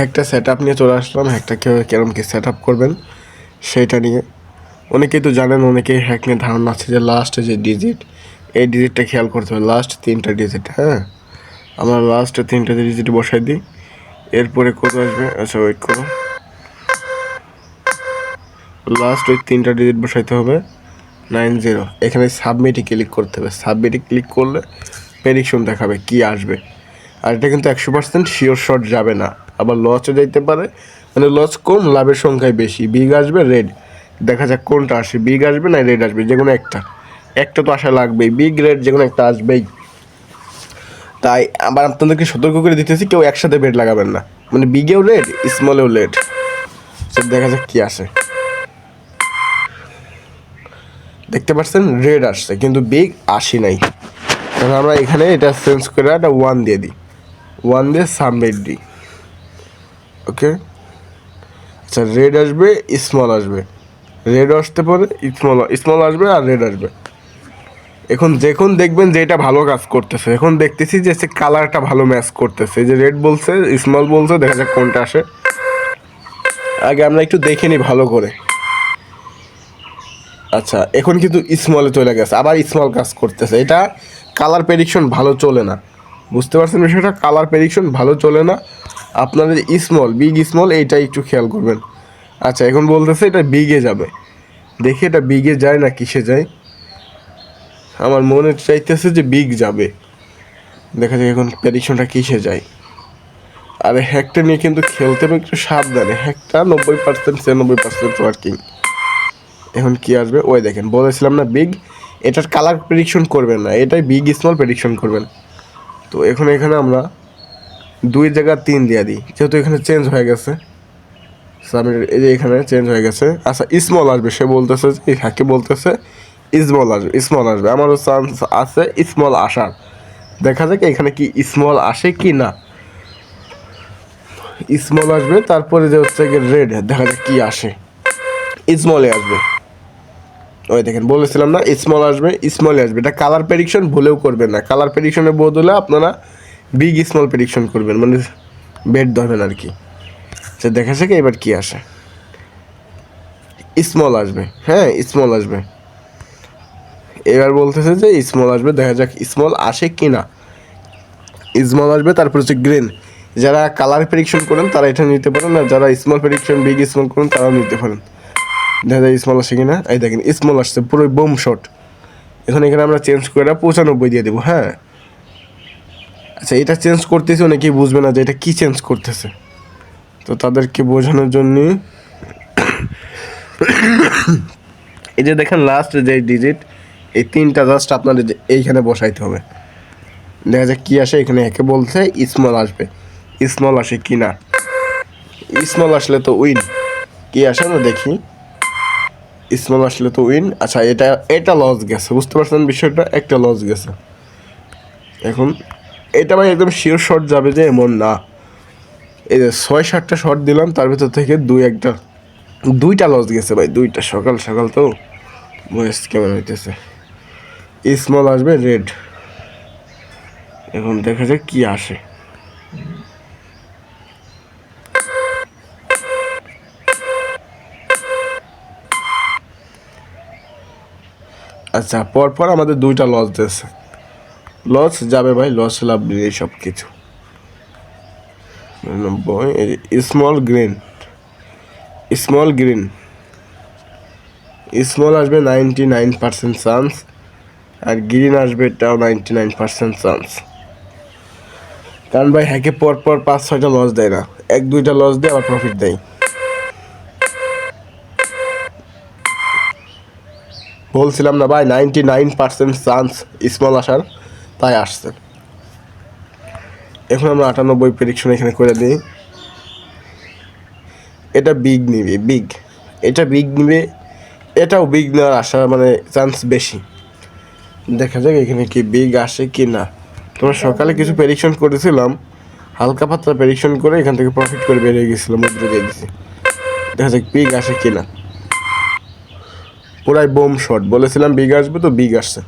একটা set up নিয়ে চলে আসলাম। হ্যাকটা কেরম কি সেট আপ করবেন সেইটা নিয়ে। অনেকেই তো জানেন, অনেকেই হ্যাক নিয়ে ধারণা আছে যে লাস্টে যে ডিজিট, এই ডিজিটটা খেয়াল করতে হবে, লাস্ট 3টা ডিজিট। হ্যাঁ, আমরা লাস্ট 3টা ডিজিট বসাই দিই, এরপরে কত আসবে? আচ্ছা ওয়েট করো, লাস্ট ওই 3টা ডিজিট বসাইতে হবে 90। এখানে সাবমিটে ক্লিক করতে হবে। সাবমিটে ক্লিক করলে প্রেডিকশন দেখাবে কি আসবে। আর এটা কিন্তু 100% শিওর শট যাবে না, আবার লসও যাইতে পারে। মানে লস কম, লাভের সংখ্যায় বেশি। বিগ আসবে, রেড, দেখা যাক কোনটা আসে, বিগ আসবে না রেড আসবে, যে কোনো একটা। একটা তো আশা লাগবেই, বিগ রেড যে কোনো একটা আসবেই। তাই আবার আপনাদেরকে সতর্ক করে দিতেছি, কেউ একসাথে বেড লাগাবেন না, মানে বিগেও রেড, স্মলেও রেড। দেখা যাক কি আসে। দেখতে পাচ্ছেন রেড আসছে, কিন্তু বিগ আসি নাই। তাহলে আমরা এখানে এটা চেঞ্জ করে একটা 1 দিয়ে দিই, 1 দিয়ে সাবমিট দিই। ওকে, আচ্ছা রেড আসবে, স্মল আসবে, রেড আসতে পারে, স্মল আসবে আর রেড আসবে। এখন যখন দেখবেন যে এটা ভালো কাজ করতেছে, এখন দেখতেছি যে সে কালারটা ভালো ম্যাচ করতেছে, যে রেড বলছে স্মল বলছে, দেখা যাক কোনটা আসে। আগে আমরা একটু দেখে নিই ভালো করে। আচ্ছা এখন কিন্তু স্মলে চলে গেছে, আবার স্মল কাজ করতেছে। এটা কালার প্রেডিকশন ভালো চলে না, বুঝতে পারছেন বিষয়টা? কালার প্রেডিকশন ভালো চলে না। আপনাদের স্মল, বিগ স্মল এইটা একটু খেয়াল করবেন। আচ্ছা এখন বলতেছে এটা বিগে যাবে, দেখি এটা বিগে যায় না কিসে যায়। আমার মনে চাইতেছে যে বিগ যাবে, দেখা যাক এখন প্রেডিকশনটা কিসে যায়। আর হ্যাকটা নিয়ে কিন্তু খেলতে হবে একটু সাবধানে, হ্যাকটা 90% 96% ওয়ার্কিং। এখন কি আসবে? ওই দেখেন, বলেছিলাম না বিগ। এটার কালার প্রেডিকশন করবেন না, এটাই বিগ স্মল প্রেডিকশন করবেন। তো এখন এখানে আমরা 2 জায়গা 3 দিয়ে দিই, যেহেতু এখানে চেঞ্জ হয়ে গেছে। এই যে এখানে চেঞ্জ হয়ে গেছে। আচ্ছা স্মল আসবে, সে বলতেছে যে হ্যাকে বলতেছে স্মল আসবে, স্মল আসবে। আমারও চান্স আছে স্মল আসার, দেখা যাক এখানে কি স্মল আসে কি না। স্মল আসবে, তারপরে যে হচ্ছে রেড, দেখা যাক কি আসে। স্মলে আসবে, ওই দেখেন বলেছিলাম না স্মল আসবে, স্মলে আসবে। এটা কালার প্রেডিকশন ভুলেও করবেন না, কালার প্রেডিকশনের বদলে আপনারা বিগ স্মল প্রেডিকশন করবেন, মানে বেড ধরবেন আর কি। সে দেখা যাক এবার কি আসে। স্মল আসবে, হ্যাঁ স্মল আসবে। এবার বলতেছে যে স্মল আসবে, দেখা যাক স্মল আসে কি না। স্মল আসবে, তারপর হচ্ছে গ্রিন। যারা কালার প্রেডিকশন করেন তারা এটা নিতে পারেন, আর যারা স্মল প্রেডিকশন বিগ স্মল করেন তারাও নিতে পারেন। দেখা যায় স্মল আসে কিনা। এই দেখেন স্মল আসছে, পুরো বোম শট। এখন এখানে আমরা চেঞ্জ করে 95 দিয়ে দেবো। হ্যাঁ আচ্ছা, এটা চেঞ্জ করতেছি, অনেকেই বুঝবে না যে এটা কী চেঞ্জ করতেছে, তো তাদেরকে বোঝানোর জন্য এই যে দেখেন লাস্ট যে ডিজিট, এই 3টা জাস্ট আপনাদের এইখানে বসাইতে হবে। দেখা যাক কী আসে। এখানে একে বলছে স্মল আসবে, স্মল আসে কি না। স্মল আসলে তো উইন, কি আসে না দেখি। স্মল আসলে তো উইন। আচ্ছা এটা লস গেছে, বুঝতে পারছেন বিষয়টা? একটা লস গেছে। এখন এটা ভাই একদম শিওর শট যাবে যে এমন না। এই যে 6-7টা শট দিলাম, তার ভিতর থেকে 2টা লস গেছে ভাই, 2টা। সকাল সকাল তো ভয়েস কেমন হইতেছে। স্মল আসবে, রেড। এখন দেখা যাক কি আসে। আচ্ছা পরপর আমাদের 2টা লস দিয়েছে। লস যাবে ভাই, লস লাভ নিয়ে সব কিছু। Small green, small green, small আসবে 99% চান্স, আর গ্রিন আসবে এটাও 99% চান্স। কারণ ভাই হ্যাকে পরপর 5-6টা লস দেয় না, 1-2টা লস দিয়ে আবার প্রফিট দেয়। বলছিলাম না ভাই 99% চান্স স্মল আসার, তাই আসছে। এখন আমরা 98 প্রেডিকশন এখানে করে দিই। এটা বিগ নিবে, বিগ, এটা বিগ নিবে, এটাও বিগ নেওয়ার আশা মানে চান্স বেশি। দেখা যাক এখানে কি বিগ আসে কি না। তোমরা সকালে কিছু প্রেডিকশন করেছিলাম, হালকা পাতলা প্রেডিকশন করে এখান থেকে প্রফিট করে বেরিয়ে গেছিলাম, উদ্রে দিয়ে দিছি। দেখা যাক বিগ আসে কি না। পুরাই বোম শট, বলেছিলাম বিগ আসবে, তো বিগ আসছে।